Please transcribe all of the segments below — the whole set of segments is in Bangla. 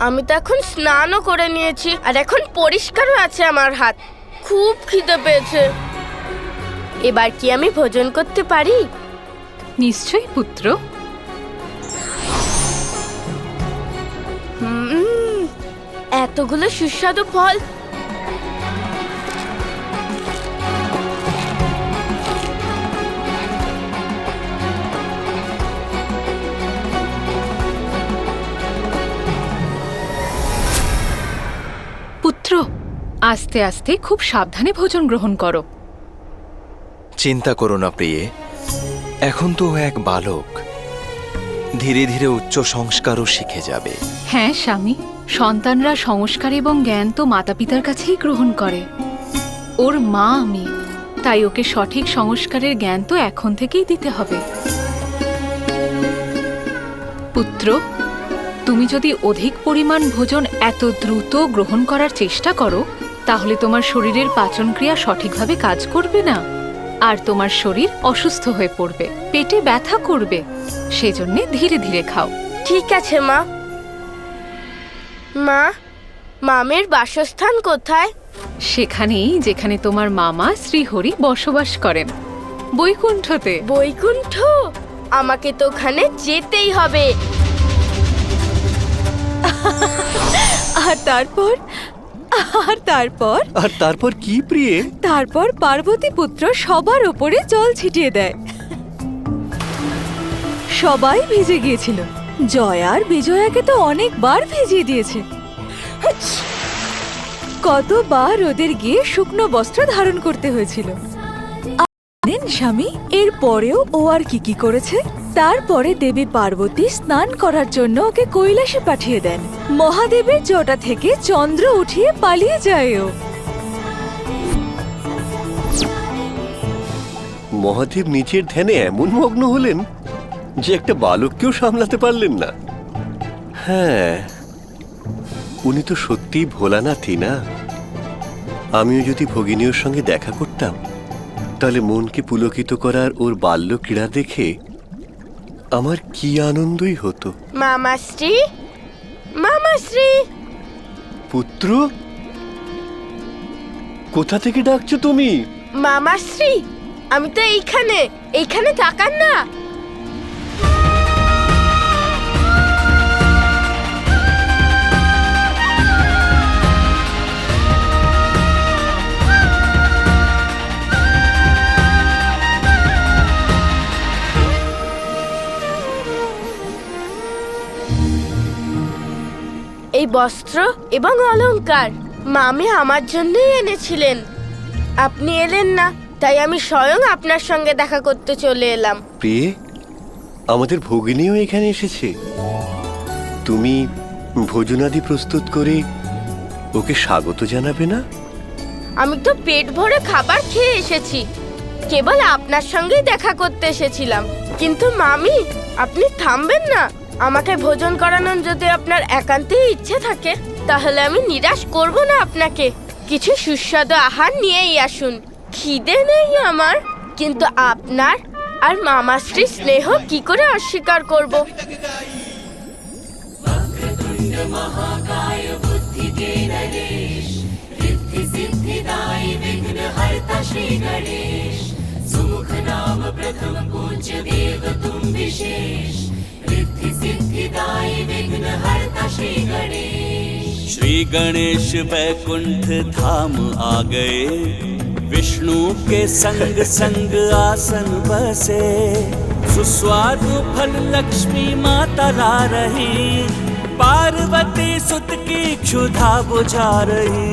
আমি তো এখন স্নানও করে নিয়েছি, আর এখন পরিষ্কারও আছে আমার হাত। খুব খিদে পেয়েছে। এবার কি আমি ভোজন করতে পারি? নিশ্চয়ই পুত্র। এতগুলো সুস্বাদু ফল। পুত্র, আস্তে আস্তে খুব সাবধানে ভোজন গ্রহণ করো। চিন্তা করো না প্রিয়ে, এখন তো এক বালক, ধীরে ধীরে উচ্চ সংস্কারও শিখে যাবে। হ্যাঁ স্বামী, সন্তানরা সংস্কার এবং জ্ঞান তো মাতা পিতার কাছেই গ্রহণ করে। ওর মা আমি, তাই ওকে সঠিক সংস্কারের জ্ঞান তো এখন থেকেই দিতে হবে। পুত্র, তুমি যদি অধিক পরিমাণ ভোজন এত দ্রুত গ্রহণ করার চেষ্টা করো, তাহলে তোমার শরীরের পাচনক্রিয়া সঠিকভাবে কাজ করবে না, আর তোমার শরীর অসুস্থ হয়ে পড়বে, পেটে ব্যথা করবে। সেজন্য ধীরে ধীরে খাও। ঠিক আছে মা। মা, মামের বাসস্থান কোথায়? সেখানেই যেখানে তোমার মামা শ্রীহরি বসবাস করেন, বৈকুণ্ঠতে। বৈকুণ্ঠ? আমাকে তো ওখানে যেতেই হবে। আর তারপর আর তারপর কি প্রিয়ে? তারপর পার্বতী পুত্র সবার ওপরে জল ছিটিয়ে দেয়। সবাই ভিজে গিয়েছিল। জয় আর বিজয়াকে তো অনেকবার ভিজিয়ে দিয়েছে। কতবার ওদের গিয়ে শুকনো বস্ত্র ধারণ করতে হয়েছিল। জানেন স্বামী, এর পরেও ও আর কি করেছে? তারপরে দেবী পার্বতী স্নান করার জন্য ওকে কৈলাসে পাঠিয়ে দেন। মহাদেবের জটা থেকে চন্দ্র উঠিয়ে পালিয়ে যায় ও। মহাদেব নিজের ধ্যানে এমন মগ্ন হলেন যে একটা বালককেও সামলাতে পারলেন না। হ্যাঁ, উনি তো সত্যিই ভোলানাথই না? আমিও যদি ভগিনীর সঙ্গে দেখা করতাম, তাহলে মনকে পুলকিত করার ওর বাল্য ক্রীড়া দেখে আমার কি আনন্দই হতো। মামাশ্রী, মামাশ্রী। পুত্র, কোথা থেকে ডাকছো তুমি? মামাশ্রী, আমি তো এইখানে তাকান না। এই বস্ত্র এবং অলংকার মামি আমার জন্যই এনেছিলেন। আপনি এলেন না, তাই আমি স্বয়ং আপনার সঙ্গে দেখা করতে চলে এলাম। প্রিয়ে, আমাদের ভগিনীও এখানে এসেছে। তুমি ভোজনাদি প্রস্তুত করে ওকে স্বাগত জানাবে না? আমি তো পেট ভরে খাবার খেয়ে এসেছি, কেবল আপনার সঙ্গেই দেখা করতে এসেছিলাম। কিন্তু মামি, আপনি থামবেন না? আমাকে ভোজন করানোর যদি আপনার একান্তই ইচ্ছে থাকে, তাহলে আমি নিরাশ করব না আপনাকে। কিছু সুস্বাদু আহার নিয়েই আসুন। খিদে নেই আমার, কিন্তু আপনার আর মামাশ্রী স্নেহ কি করে অস্বীকার করব? श्री गणेश वैकुंठ धाम आ गए, विष्णु के संग संग आसन बसे। सुस्वादु फल लक्ष्मी माता ला रही, पार्वती सुत की क्षुधा बुझा रही।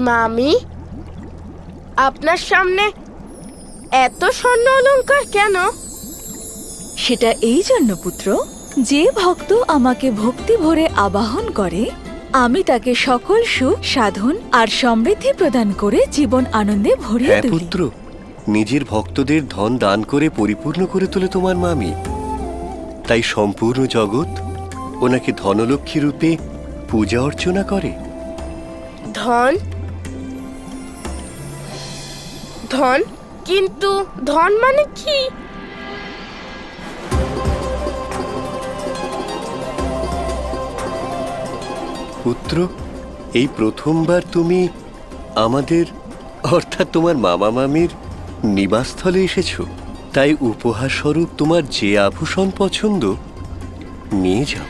মামি, আপনার সামনে এত স্বর্ণ অলংকার কেন? সেটা এই জন্য পুত্র, যে ভক্ত আমাকে ভক্তি ভরে আবাহন করে, আমি তাকে সকল সুখ সাধন আর সমৃদ্ধি প্রদান করে জীবন আনন্দে ভরিয়ে হ্যাঁ তুলি। পুত্র, নিজের ভক্তদের ধন দান করে পরিপূর্ণ করে তোলে তোমার মামি। তাই সম্পূর্ণ জগৎ ওনাকে ধনলক্ষ্মী রূপে পূজা অর্চনা করে। ধন ধন কিন্তু ধন মানে কি? পুত্র, এই প্রথমবার তুমি আমাদের অর্থাৎ তোমার মামা মামির নিবাসস্থলে এসেছো, তাই উপহার স্বরূপ তোমার যে আভূষণ পছন্দ নিয়ে যাও।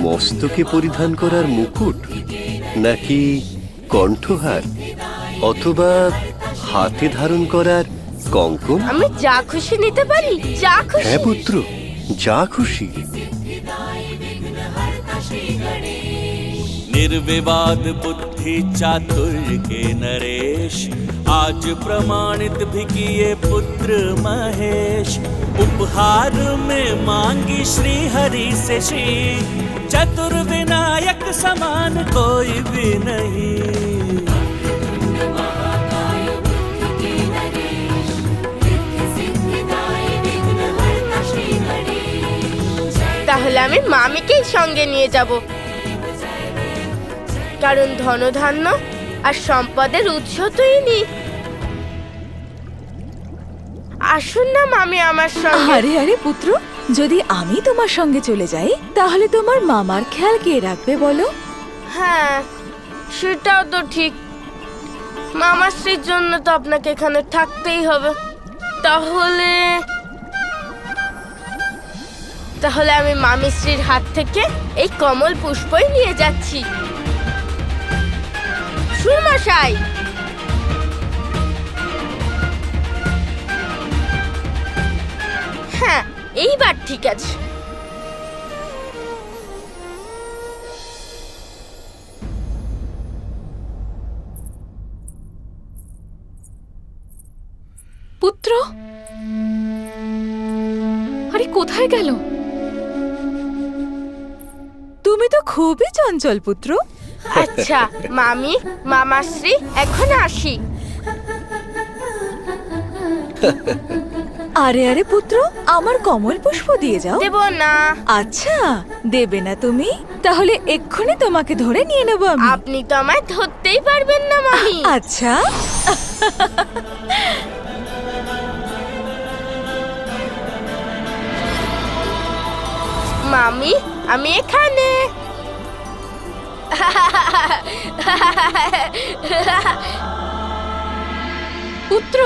মস্তকে পরিধান করার মুকুট, নাকি কণ্ঠহার, অথবা হাতে ধারণ করার কঙ্কন? আমি যা খুশি নিতে পারি, যা খুশি। হ্যাঁ পুত্র, যা খুশি। निर्विवाद बुद्धि चातुर्य के नरेश, आज प्रमाणित भी किए पुत्र महेश। उपहार में मांगी श्री हरि से श्री, चतुर्विनायक समान कोई भी नहीं। তাহলে আমি মামিকেই সঙ্গে নিয়ে যাব, কারণ ধনধান্য আর সম্পদের উৎস তো ইনি। আসুন না মামি আমার সঙ্গে। আরে আরে পুত্র, যদি আমি তোমার সঙ্গে চলে যাই তাহলে তোমার মামার খেয়াল কে রাখবে বলো? হ্যাঁ, সেটাও তো ঠিক। মামাশ্রীর জন্য তো আপনাকে এখানে থাকতেই হবে। তাহলে তাহলে আমি মামিশ্রীর হাত থেকে এই কমল পুষ্পই নিয়ে যাচ্ছি। সুরমশাই, হ্যাঁ, এইবার ঠিক আছে। পুত্র, আরে কোথায় গেল? তুমি তো খুবই চঞ্চল পুত্র। আচ্ছা মামি, মামাশ্রী, এখন আসি। আরে আরে পুত্র, আমার কমল পুষ্প দিয়ে যাও। দেব না। আচ্ছা, দেবে না তুমি? তাহলে এক্ষুনি তোমাকে ধরে নিয়ে নেবো আমি। আপনি তো আমায় ধরতেই পারবেন না মামি। আচ্ছা, মামি, আমি এখানে। পুত্র,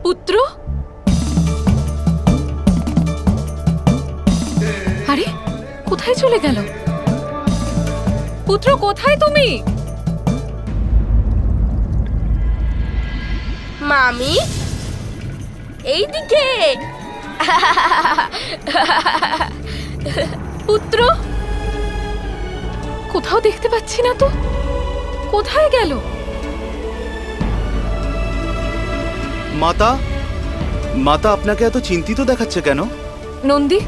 পুত্র, আরে কোথায় চলে গেল? পুত্র, কোথায় তুমি? মামি, এইদিকে। পুত্র, কোথাও দেখতে পাচ্ছি না তো, কোথায় গেল? মাতা, মাতা আপনাকে এত চিন্তিত দেখাচ্ছে কেন? নন্দী,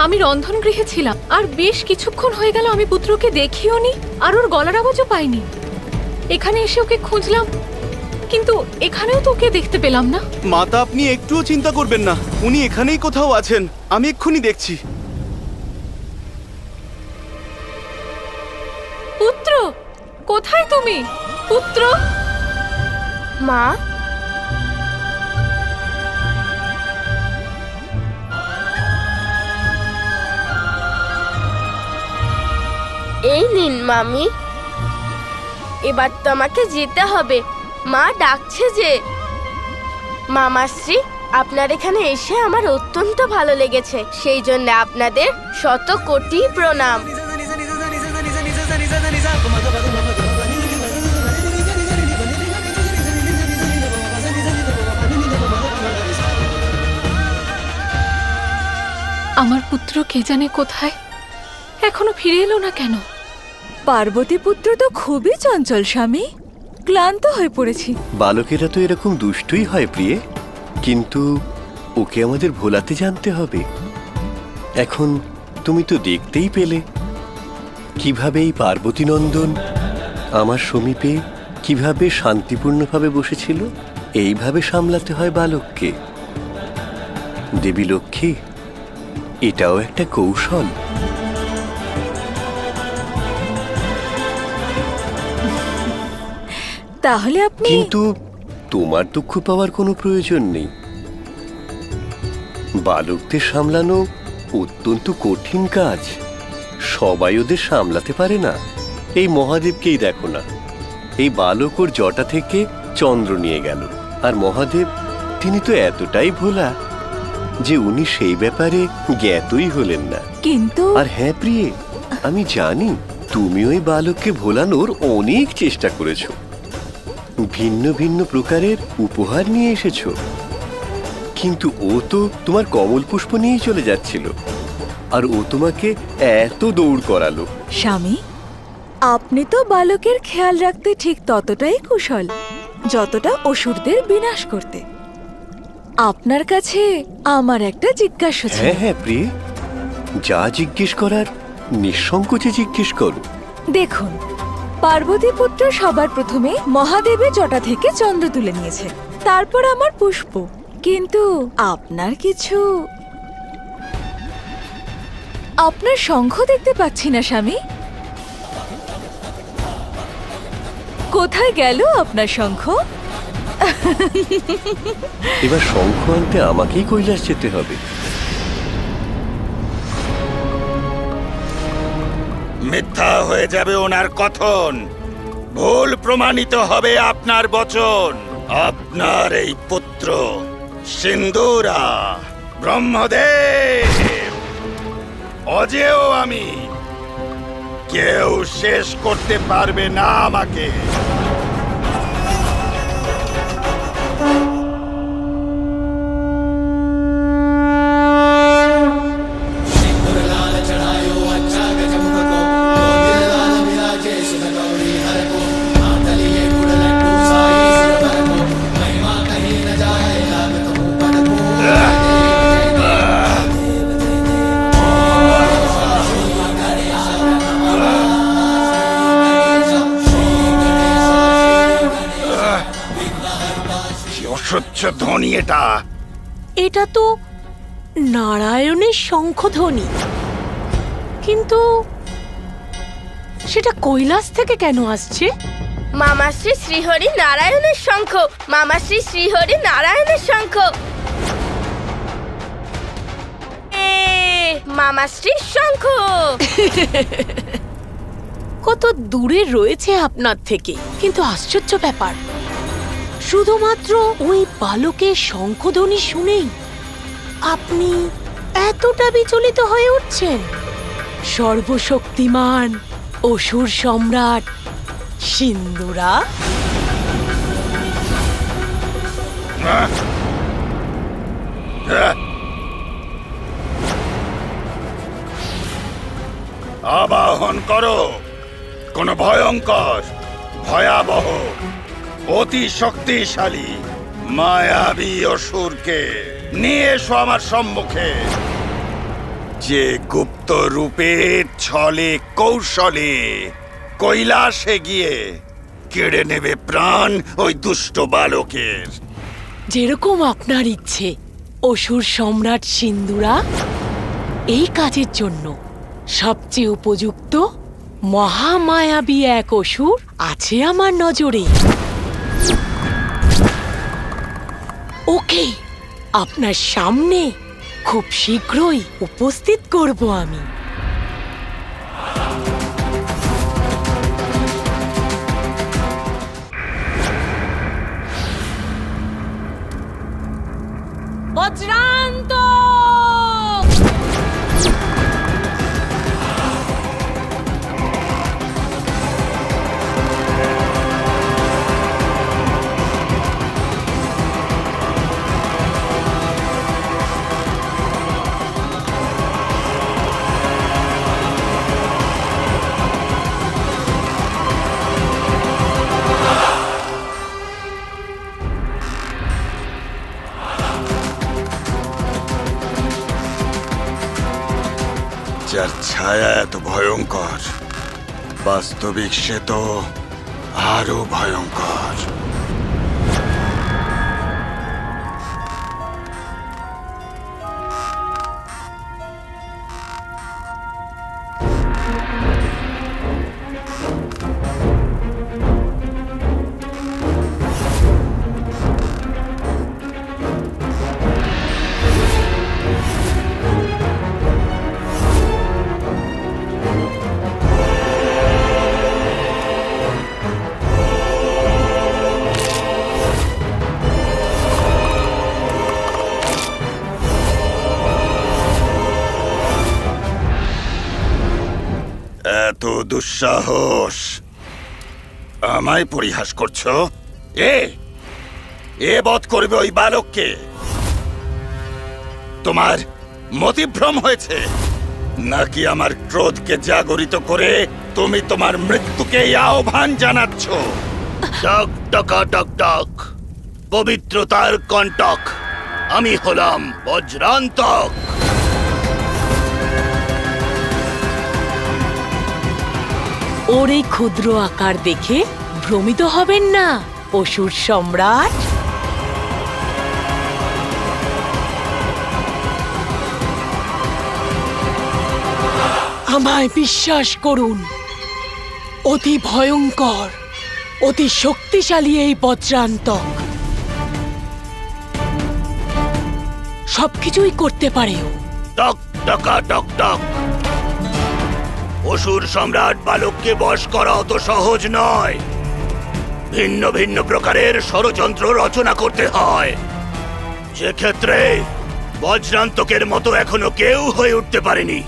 আমি রন্ধন গৃহে ছিলাম, আর বেশ কিছুক্ষণ হয়ে গেল আমি পুত্রকে দেখিও নি, আর ওর গলার আওয়াজও পাইনি। এখানে এসে ওকে খুঁজলাম, কিন্তু এখানেও তো ওকে দেখতে পেলাম না। মাতা, আপনি একটুও চিন্তা করবেন না, উনি এখানেই কোথাও আছেন, আমি এক্ষুনি দেখছি। পুত্র, কোথায় তুমি? পুত্র, মা, এই নিন মামি। এবার তো আমাকে যেতে হবে, মা ডাকছে যে। মামাশ্রী, আপনার এখানে এসে আমার অত্যন্ত ভালো লেগেছে, সেই জন্য আপনাদের শত কোটি প্রণাম। আমার পুত্র কে জানে কোথায়, এখনো ফিরে এলো না কেন? পার্বতী পুত্র তো খুবই চঞ্চল স্বামী, ক্লান্ত হয়ে পড়েছি। বালকেরা তো এরকম দুষ্টুই হয় প্রিয়ে, কিন্তু ওকে আমাদের ভোলাতে জানতে হবে। এখন তুমি তো দেখতেই পেলে কিভাবে এই পার্বতী নন্দন আমার সমীপে কিভাবে শান্তিপূর্ণভাবে বসেছিল। এইভাবে সামলাতে হয় বালককে। দেবী লক্ষ্মী, এটাও একটা কৌশল। তাহলে আপনি কিন্তু তোমার দুঃখ পাওয়ার কোনো প্রয়োজন নেই। বালকদের সামলানো অত্যন্ত কঠিন কাজ। সবাই ওদের সামলাতে পারে না। এই মহাদেবকেই দেখো না, এই বালক ওর জটা থেকে চন্দ্র নিয়ে গেল, আর মহাদেব তিনি তো এতটাই ভোলা যে উনি সেই ব্যাপারে জ্ঞাতই হলেন না। কিন্তু আর হ্যাঁ প্রিয়ে, আমি জানি তুমি ওই বালককে ভোলানোর অনেক চেষ্টা করেছো, ভিন্ন ভিন্ন প্রকারের উপহার নিয়ে এসেছো, কিন্তু ও তো তোমার কমল পুষ্প নিয়েই চলে যাচ্ছিল, আর ও তোমাকে এত দৌড় করালো। স্বামী, আপনি তো বালকের খেয়াল রাখতে ঠিক ততটাই কুশল যতটা অসুরদের বিনাশ করতে। আপনার কাছে আমার একটা জিজ্ঞাসা ছিল। হ্যাঁ হ্যাঁ প্রিয়ে, যা জিজ্ঞেস করার নিঃসংকোচে জিজ্ঞেস করো। দেখুন, পার্বতী পুত্র সবার প্রথমে মহাদেবের জটা থেকে চন্দ্র তুলে নিয়েছে, তারপর আমার পুষ্প। কিন্তু আপনার কিছু, আপনার শঙ্খ দেখতে পাচ্ছি না স্বামী। কোথায় গেল আপনার শঙ্খ? এবার শঙ্খ আনতে আমাকেই কৈলাস যেতে হবে। মিথ্যা হয়ে যাবে ওনার কথন, ভুল প্রমাণিত হবে আপনার বচন। আপনার এই পুত্র সিন্দুরা, ব্রহ্মদেব, অজেয় আমি, কেউ শেষ করতে পারবে না আমাকে। অসহ্য ধ্বনি এটা। এটা তো নারায়ণের শঙ্খধ্বনি, কিন্তু সেটা কৈলাস থেকে কেন আসছে? মামাশ্রী শ্রীহরি নারায়ণের শঙ্খ, মামাশ্রী শ্রীহরি নারায়ণের শঙ্খ। মামাশ্রীর শঙ্খ। কত দূরে রয়েছে আপনার থেকে, কিন্তু আশ্চর্য ব্যাপার, শুধুমাত্র ওই বালকের শঙ্খধ্বনি শুনেই আপনি এতটা বিচলিত হয়ে উঠছেন। সর্বশক্তিমান অসুর সম্রাট সিন্দুরা, আবাহন করো কোন ভয়ঙ্কর, ভয়াবহ, অতি শক্তিশালী মায়াবী অসুরকে নিয়ে এসো আমার সম্মুখে, যে গুপ্ত রূপে ছলে কৌশলে কৈলাসে গিয়ে কেড়ে নেবে প্রাণ ওই দুষ্ট বালকের। যেরকম আপনার ইচ্ছে অসুর সম্রাট সিন্দুরা, এই কাজের জন্য সবচেয়ে উপযুক্ত মহামায়াবী এক অসুর আছে আমার নজরে। ওকে আপনার সামনে খুব শীঘ্রই উপস্থিত করব আমি। বজ্রান্ত! যার ছায়া এত ভয়ঙ্কর, বাস্তবিক সে তো আরো ভয়ঙ্কর। এত দুঃসাহস! আমায় পরিহাস করছো? এ বধ করবে ওই বালককে? তোমার মতিভ্রম হয়েছে, নাকি আমার ক্রোধকে জাগরিত করে তুমি তোমার মৃত্যুকে আহ্বান জানাচ্ছ? টক টকা টক টক, পবিত্রতার কণ্টক, আমি হলাম বজ্রান্তক। ওর এই ক্ষুদ্র আকার দেখে ভ্রমিত হবেন না, অসুর সম্রাট। আমায় বিশ্বাস করুন, অতি ভয়ঙ্কর, অতি শক্তিশালী এই বজ্রান্তক। সবকিছুই করতে পারে ও। টক টকা টক টক, অসুর সম্রাট বালককে বশ করা অত সহজ নয়। ভিন্ন ভিন্ন প্রকারের ষড়যন্ত্র রচনা করতে হয়, যে ক্ষেত্রে বজ্রান্তকের মতো এখনো কেউ হয়ে উঠতে পারেনি।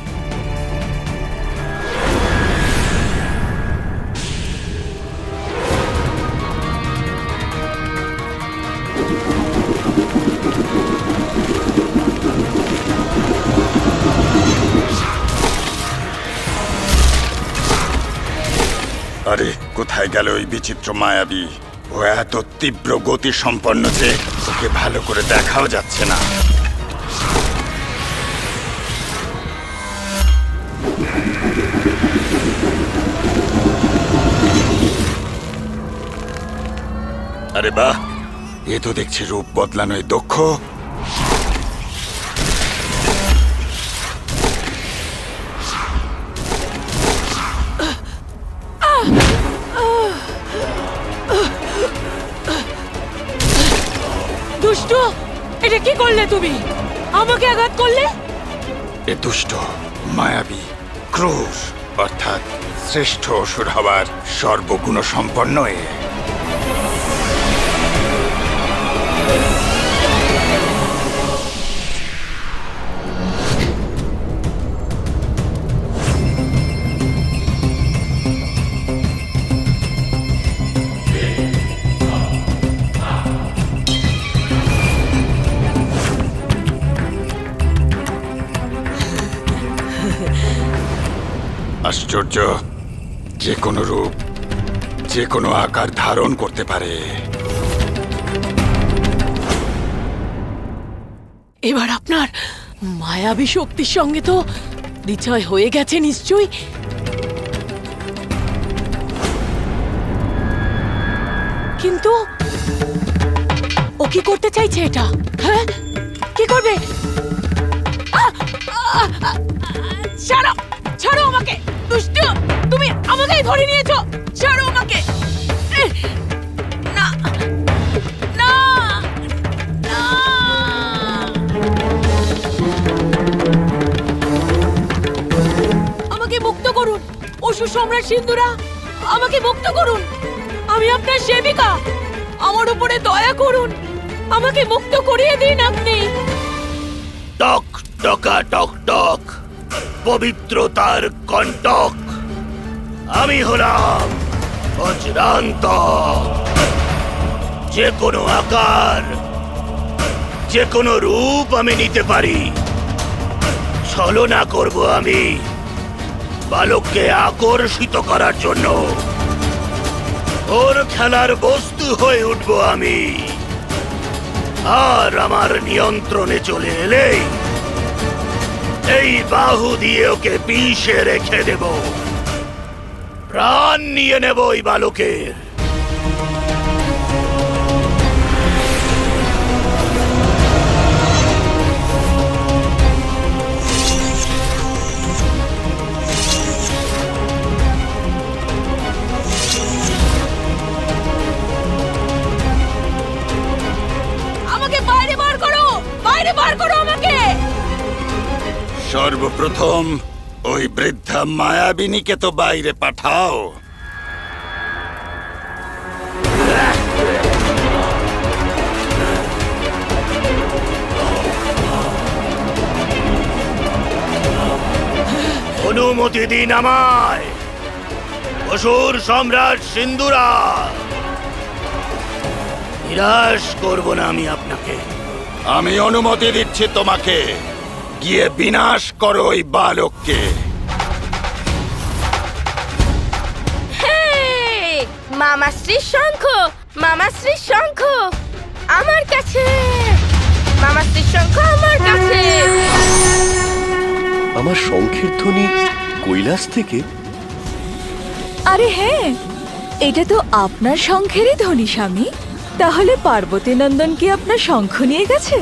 আরে কোথায় গেল ওই বিচিত্র মায়াবী? ও এত তীব্র গতি সম্পন্ন যে ওকে ভালো করে দেখাও যাচ্ছে না। আরে বাহ, এ তো দেখছি রূপ বদলানোয় দক্ষ। দুষ্ট, এটা কি করলে তুমি? আমাকে আঘাত করলে? এ দুষ্ট, মায়াবী, ক্রূর, অর্থাৎ শ্রেষ্ঠ অসুর হবার সর্বগুণ সম্পন্ন এ। আশ্চর্য, যে কোনো রূপ, যে কোনো আকার ধারণ করতে পারে। এবার আপনার মায়াবী শক্তির সঙ্গে তো পরিচয় হয়ে গেছে নিশ্চয়ই। কিন্তু ও কি করতে চাইছে এটা? হ্যাঁ, কি করবে? ছাড়ো, ছাড়ো আমাকে! দুষ্ট, তুমি আমাকেই ধরে নিয়েছো! ছাড়ো আমাকে! না, না, না! আমাকে মুক্ত করুন, অসুর সম্রাট সিন্ধুরা! আমাকে মুক্ত করুন! আমি আপনার সেবিকা, আমার উপরে দয়া করুন, আমাকে মুক্ত করিয়ে দিন আপনি। টক টকা টক টক, পবিত্রতার কণ্টক, আমি হলাম বজ্রান্তক। যে কোনো আকার, যে কোনো রূপ আমি নিতে পারি। ছলনা করব আমি বালককে আকর্ষিত করার জন্য। ওর খেলার বস্তু হয়ে উঠব আমি। আর আমার নিয়ন্ত্রণে চলে এলেই এই বাহু দিয়ে ওকে পিষে রেখে দেব, প্রাণ নিয়ে নেব ওই বালকের। আমাকে বাইরে বার করো, বাইরে বার করো আমাকে! সর্বপ্রথম ওই বৃদ্ধা মায়াবিনীকে তো বাইরে পাঠাও। অনুমতি দিন আমায়। অসুর সম্রাট সিন্দুরা, নিরাশ করব না আমি আপনাকে। আমি অনুমতি দিচ্ছি তোমাকে, গিয়ে বিনাশ করো ওই বালককে। মামাশ্রীর শঙ্খ, মামাশ্রীর শঙ্খ আমার কাছে, মামাশ্রীর শঙ্খ আমার কাছে। আমার শঙ্খের ধ্বনি কৈলাস থেকে? আরে হ্যাঁ, এটা তো আপনার শঙ্খেরই ধ্বনি স্বামী। তাহলে পার্বতী নন্দন কি আপনার শঙ্খ নিয়ে গেছে?